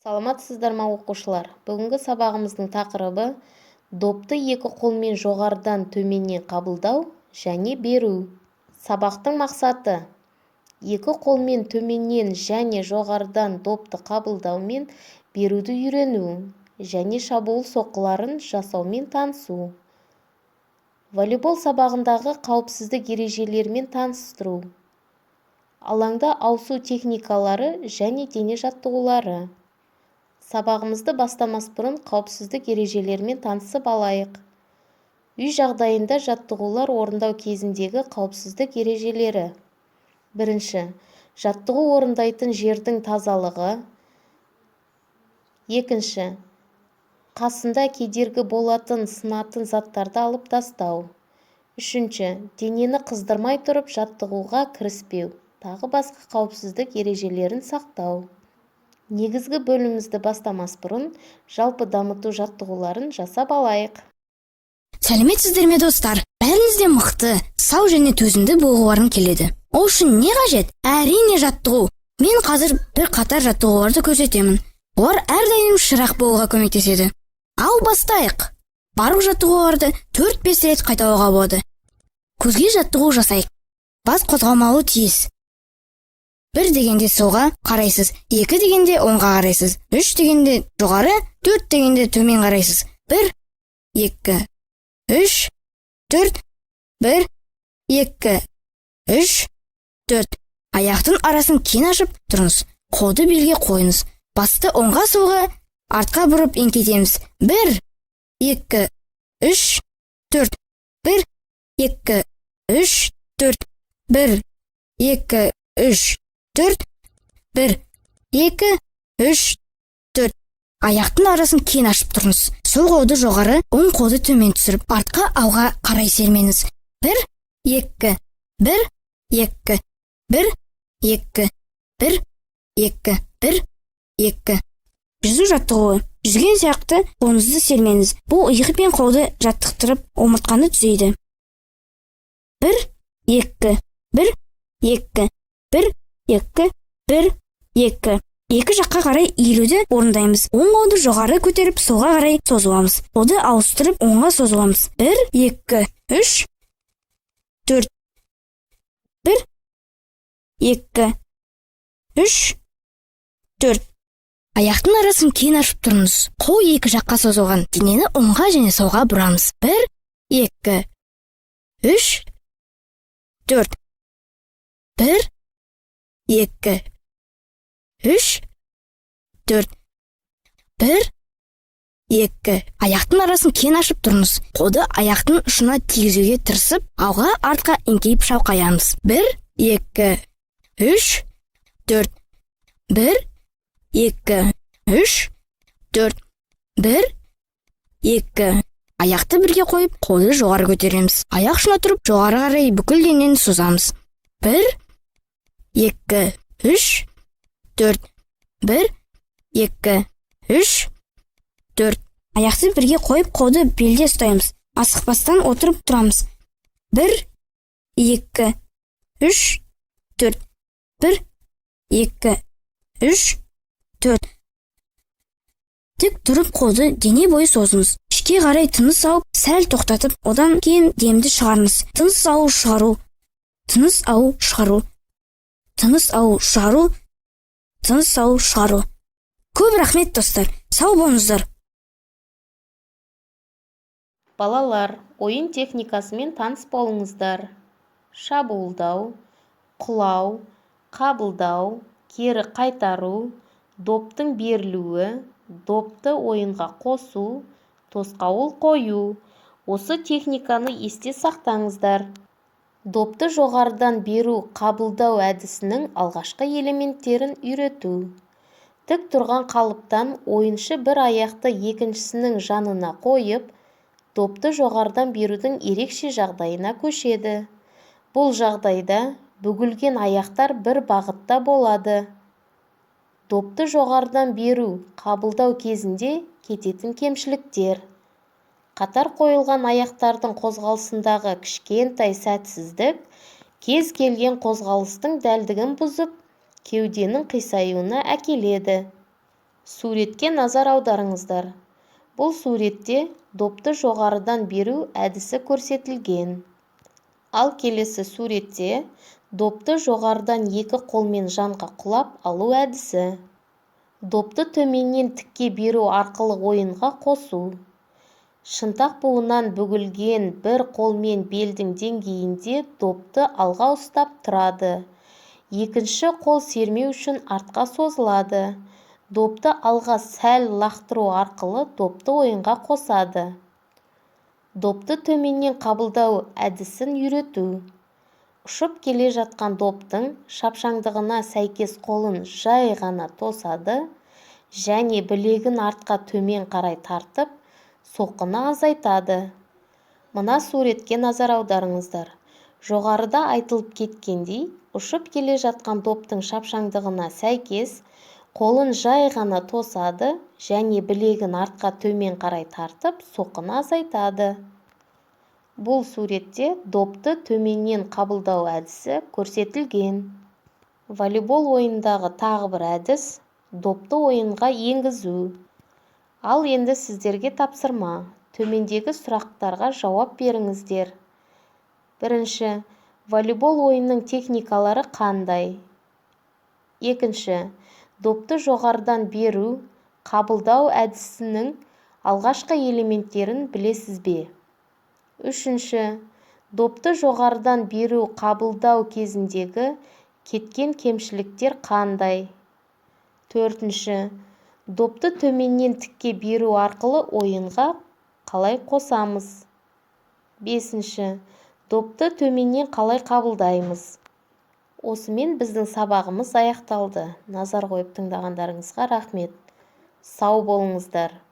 Саламатсыздар ма оқушылар? Бүгінгі сабағымыздың тақырыбы допты екі қолмен жоғарыдан төменнен қабылдау және беру. Сабақтың мақсаты екі қолмен төменнен және жоғарыдан допты қабылдау мен беруді үйрену және шабуыл соққыларын жасаумен танысу. Волейбол сабағындағы қауіпсіздік ережелерімен таныстыру. Алаңда ауысу техникалары және дене жаттығулары. Сабағымызды бастамас бұрын қауіпсіздік ережелерімен танысып алайық. Үй жағдайында жаттығулар орындау кезіндегі қауіпсіздік ережелері. Бірінші, жаттығу орындайтын жердің тазалығы. Екінші, қасында кедергі болатын сынатын заттарды алып тастау. Үшінші, денені қыздырмай тұрып жаттығуға кіріспеу. Тағы басқа қауіпсіздік ережелерін сақтау. Негізгі бөлімімізді бастамас бұрын жалпы дамыту жаттығуларын жасап алайық. Сәлеметсіздер ме достар? Бәріңізде мықты, сау және төзімді болғыларың келеді. Ол үшін не қажет? Әрине жаттығу. Мен қазір бір қатар жаттығуларды көрсетемін. Олар әрдайым шырақ болуға көмектеседі. Ал бастайық. Барлық жаттығуларды 4-5 рет қайталауға болады. Көзге жаттығу жасайық. Бас қозғалмауы тиіс. 1 дегенде солға қарайсыз, 2 дегенде оңға қарайсыз, 3 дегенде жоғары, 4 дегенде төмен қарайсыз. 1, 2, 3, 4, 1, 2, 3, 4. Аяқтың арасын кең ашып тұрыңыз. Қолды белге қойыңыз. Басты оңға солға, артқа бұрып еңкейтеміз. 1, 2, 3, 4. 1, 2, 3, 4. 1, 2, 3, 4, 1, 2, 3, 4. Аяқтың арасын кең ашып тұрыңыз. Сол қолды жоғары, оң қолды төмен түсіріп, артқа алға қарай сермеңіз. 1, 2, 1, 2, 1, 2, 1, 2, 1, 2. Жүзу жаттығуы. Жүзген сияқты қолыңызды сермеңіз. Бұл иығы пен қолды жаттықтырып, омыртқаны түзейді. 1, 2, 1, 2, 1, 2, 1, 2. Екі жаққа қарай иілуді орындаймыз. Оң қолды жоғары көтеріп, солға қарай созуламыз. Қолды ауыстырып, оңға созуламыз. 1, 2, 3, 4. 1, 2, 3, 4. Аяқтың арасын кең ашып тұрыңыз. Қол екі жаққа созылған. Денені оңға және солға бұрамыз. 1, 2, 3, 4. 1, 2, 3, 4. 1, 2. Аяқтың арасын кең ашып тұрыңыз. Қолды аяқтың ұшына тигізуге тырысып, алға артқа еңкейіп шалқаямыз. 1, 2, 3, 4. 1, 2, 3, 4. 1, 2. Аяқты бірге қойып, қолды жоғары көтереміз. Аяқ ұшына тұрып, жоғары қарай бүкіл денені созамыз. 1, 2, 3, 4. 1, 2, 3, 4. Аяқты бірге қойып, қолды белде ұстаймыз. Асықпастан отырып тұрамыз. 1, 2, 3, 4. 1, 2, 3, 4. Тік тұрып қолды дене бойы созыңыз. Ішке қарай тыныс алып, сәл тоқтатып, одан кейін демді шығарыңыз. Тыныс алу, шығару. Тыныс алу, шығару. Тыныс алу, шығару. Тыныс алу, шығару. Көп рахмет достар. Сау болыңыздар. Балалар, ойын техникасымен таныс болыңыздар. Шабуылдау, құлау, қабылдау, кері қайтару, доптың берілуі, допты ойынға қосу, тосқауыл қою. Осы техниканы есте сақтаңыздар. Допты жоғарыдан беру, қабылдау әдісінің алғашқы элементтерін үйрету. Тік тұрған қалыптан ойыншы бір аяқты екіншісінің жанына қойып, допты жоғарыдан берудің ерекше жағдайына көшеді. Бұл жағдайда бүгілген аяқтар бір бағытта болады. Допты жоғарыдан беру, қабылдау кезінде кететін кемшіліктер. Қатар қойылған аяқтардың қозғалысындағы кішкентай сәтсіздік кез келген қозғалыстың дәлдігін бұзып, кеуденің қисаюына әкеледі. Суретке назар аударыңыздар. Бұл суретте допты жоғарыдан беру әдісі көрсетілген. Ал келесі суретте допты жоғарыдан екі қолмен жанға құлап алу әдісі. Допты төменнен тікке беру арқылы ойынға қосу. Шынтақ буынан бүгілген бір қолмен белдің деңгейінде допты алға ұстап тұрады. Екінші қол сермеу үшін артқа созылады. Допты алға сәл лақтыру арқылы допты ойынға қосады. Допты төменнен қабылдау әдісін үйрету. Ұшып келе жатқан доптың шапшаңдығына сәйкес қолын жай ғана тосады және білегін артқа төмен қарай тартып, соққыны азайтады. Мына суретке назар аударыңыздар. Жоғарыда айтылып кеткендей, ұшып келе жатқан доптың шапшаңдығына сәйкес қолын жай ғана тосады және білегін артқа төмен қарай тартып, соққыны азайтады. Бұл суретте допты төменнен қабылдау әдісі көрсетілген. Волейбол ойындағы тағы бір әдіс допты ойынға енгізу. Ал енді сіздерге тапсырма. Төмендегі сұрақтарға жауап беріңіздер. Бірінші, волейбол ойынның техникалары қандай? Екінші, допты жоғарыдан беру, қабылдау әдісінің алғашқы элементтерін білесіз бе? Үшінші, допты жоғарыдан беру қабылдау кезіндегі кеткен кемшіліктер қандай? Төртінші, допты төменнен тікке беру арқылы ойынға қалай қосамыз? Бесінші, допты төменнен қалай қабылдаймыз? Осымен біздің сабағымыз аяқталды. Назар қойып тыңдағандарыңызға рахмет. Сау болыңыздар.